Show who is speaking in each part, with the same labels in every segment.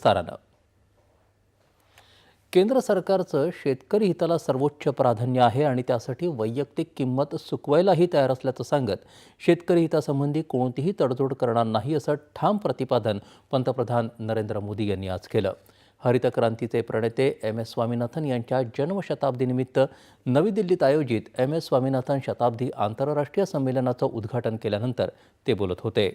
Speaker 1: विस्तारानं. केंद्र सरकारचं शेतकरी हिताला सर्वोच्च प्राधान्य आहे आणि त्यासाठी वैयक्तिक किंमत चुकवायलाही तयार असल्याचं सांगत शेतकरी हितासंबंधी कोणतीही तडजोड करणार नाही असं ठाम प्रतिपादन पंतप्रधान नरेंद्र मोदी यांनी आज केलं. हरित क्रांतीचे प्रणेते MS स्वामीनाथन यांच्या जन्मशताब्दीनिमित्त नवी दिल्लीत आयोजित MS स्वामीनाथन शताब्दी आंतरराष्ट्रीय संमेलनाचं उद्घाटन केल्यानंतर ते बोलत होते.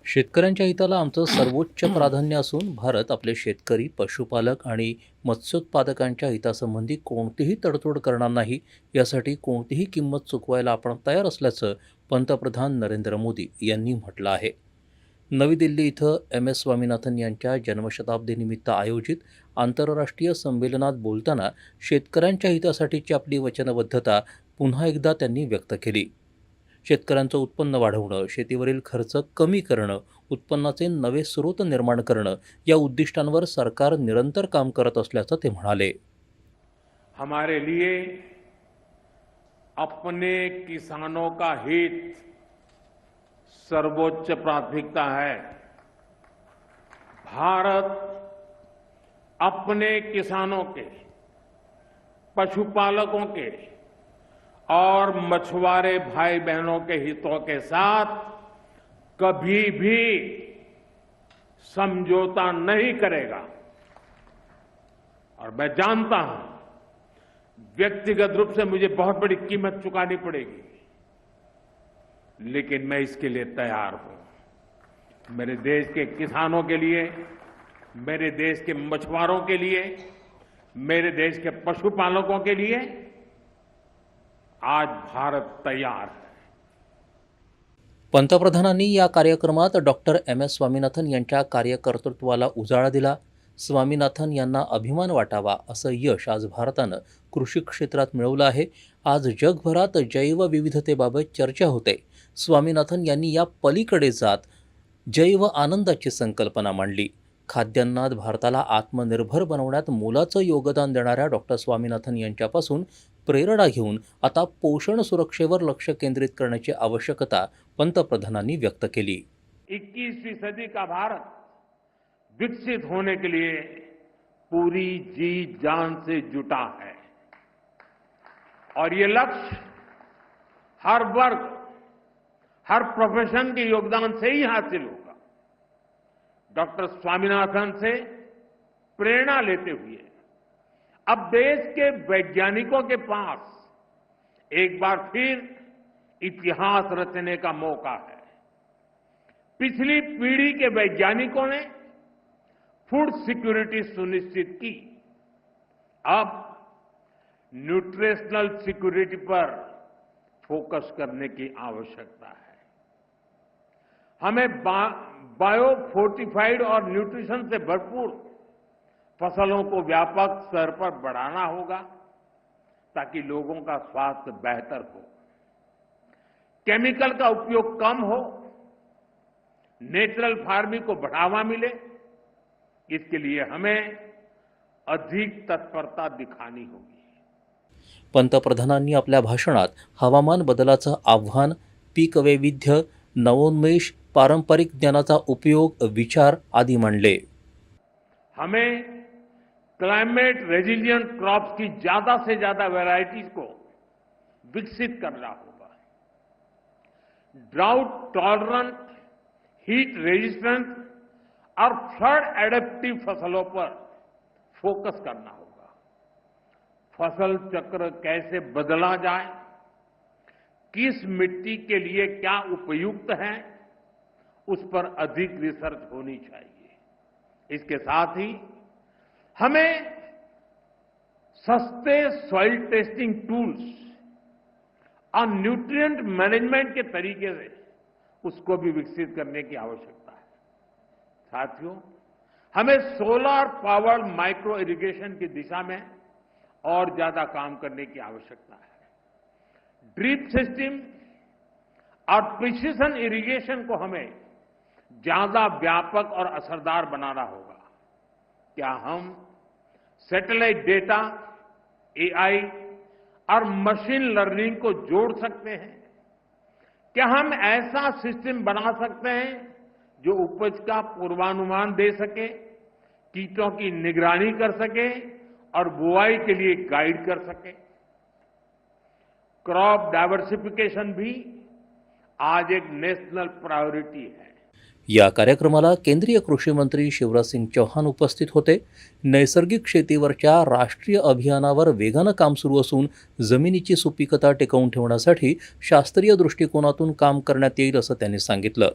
Speaker 1: शेतकऱ्यांच्या हिताला आमचं सर्वोच्च प्राधान्य असून भारत आपले शेतकरी, पशुपालक आणि मत्स्योत्पादकांच्या हितासंबंधी कोणतीही तडजोड करणार नाही. यासाठी कोणतीही किंमत चुकवायला आपण तयार असल्याचं पंतप्रधान नरेंद्र मोदी यांनी म्हटलं आहे. नवी दिल्ली इथं MS स्वामीनाथन यांच्या जन्मशताब्दीनिमित्त आयोजित आंतरराष्ट्रीय संमेलनात बोलताना शेतकऱ्यांच्या हितासाठीची आपली वचनबद्धता पुन्हा एकदा त्यांनी व्यक्त केली. शेतकऱ्यांचं उत्पन्न वाढवणं, शेतीवरील खर्च कमी करणं, उत्पन्नाचे नवे स्रोत निर्माण करणं या उद्दिष्टांवर सरकार निरंतर काम करत असल्याचं ते म्हणाले.
Speaker 2: हमारे लिए अपने किसानों का हित सर्वोच्च प्राथमिकता है. भारत अपने किसानों के, पशुपालकों के और मछुआरे भाई बहनों के हितों के साथ कभी भी समझौता नहीं करेगा. और मैं जानता हूं व्यक्तिगत रूप से मुझे बहुत बड़ी कीमत चुकानी पड़ेगी, लेकिन मैं इसके लिए तैयार हूं. मेरे देश के किसानों के लिए, मेरे देश के मछुआरों के लिए, मेरे देश के पशुपालकों के लिए आज भारत तैयार है.
Speaker 1: पंतप्रधानांनी या कार्यक्रमात डॉक्टर MS स्वामीनाथन यांच्या कार्यकर्तृत्वाला उजाळा दिला. स्वामीनाथन यांना अभिमान वाटावा असं यश आज भारतानं कृषी क्षेत्रात मिळवलं आहे. आज जगभरात जैवविविधतेबाबत चर्चा होते. स्वामीनाथन यांनी या पलीकडे जात जैव आनंदाची संकल्पना मांडली. खाद्यान्नात भारताला आत्मनिर्भर बनवण्यात मोलाचं योगदान देणाऱ्या डॉक्टर स्वामीनाथन यांच्यापासून प्रेरणा घेऊन आता पोषण सुरक्षेवर लक्ष केंद्रित करण्याची आवश्यकता पंतप्रधानांनी व्यक्त केली.
Speaker 2: 21वीं सदी का भारत विकसित होने के लिए पूरी जी जान से जुटा है और ये लक्ष्य हर वर्ग, हर प्रोफेशन के योगदान से ही हासिल होगा. डॉक्टर स्वामीनाथन से प्रेरणा लेते हुए अब देश के वैज्ञानिकों के पास एक बार फिर इतिहास रचने का मौका है. पिछली पीढ़ी के वैज्ञानिकों ने फूड सिक्योरिटी सुनिश्चित की. अब न्यूट्रिशनल सिक्योरिटी पर फोकस करने की आवश्यकता है. हमें बायो फोर्टिफाइड और न्यूट्रिशन से भरपूर फसलों को व्यापक स्तर पर बढ़ाना होगा ताकि लोगों का स्वास्थ्य बेहतर हो, केमिकल का उपयोग कम हो, नेचुरल फार्मिंग को बढ़ावा मिले. इसके लिए हमें अधिक तत्परता दिखानी होगी.
Speaker 1: पंतप्रधानांनी आपल्या भाषणात हवामान बदलाचं आव्हान, पीक वैविध्य, नवोन्मेष, पारंपरिक ज्ञानाचा उपयोग, विचार आदी मांडले.
Speaker 2: हमें क्लाइमेट रेजिलिएंट क्रॉप्स की ज्यादा से ज्यादा वैरायटीज को विकसित करना होगा. ड्राउट टॉलरेंट, हीट रेजिस्टेंट और फ्लड एडेप्टिव फसलों पर फोकस करना होगा. फसल चक्र कैसे बदला जाए, किस मिट्टी के लिए क्या उपयुक्त है, उस पर अधिक रिसर्च होनी चाहिए. इसके साथ ही हमें सस्ते सॉइल टेस्टिंग टूल्स और न्यूट्रिएंट मैनेजमेंट के तरीके से उसको भी विकसित करने की आवश्यकता है. साथियों, हमें सोलर पावर्ड माइक्रो इरिगेशन की दिशा में और ज्यादा काम करने की आवश्यकता है. ड्रिप सिस्टम और प्रिसिशन इरिगेशन को हमें ज्यादा व्यापक और असरदार बनाना होगा. क्या हम सैटेलाइट डेटा, AI और मशीन लर्निंग को जोड़ सकते हैं? क्या हम ऐसा सिस्टम बना सकते हैं जो उपज का पूर्वानुमान दे सके, कीटों की निगरानी कर सके और बुआई के लिए गाइड कर सके। क्रॉप डायवर्सिफिकेशन भी आज एक नेशनल प्रायोरिटी है।
Speaker 1: या कार्यक्रमाला केंद्रीय कृषी मंत्री शिवराज सिंग चौहान उपस्थित होते. नैसर्गिक शेतीवरच्या राष्ट्रीय अभियानावर वेगानं काम सुरू असून जमिनीची सुपीकता टिकवून ठेवण्यासाठी शास्त्रीय दृष्टिकोनातून काम करण्यात येईल असं त्यांनी सांगितलं.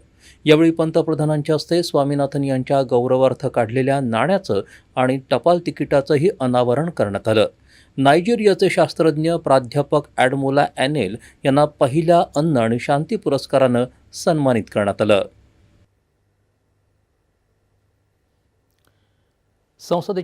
Speaker 1: यावेळी पंतप्रधानांच्या हस्ते स्वामीनाथन यांच्या गौरवार्थ काढलेल्या नाण्याचं आणि टपाल तिकिटाचंही अनावरण करण्यात आलं. नायजेरियाचे शास्त्रज्ञ प्राध्यापक ॲडमोला ॲनेल यांना पहिल्या अन्न आणि शांती पुरस्कारानं सन्मानित करण्यात आलं. संसदेच्या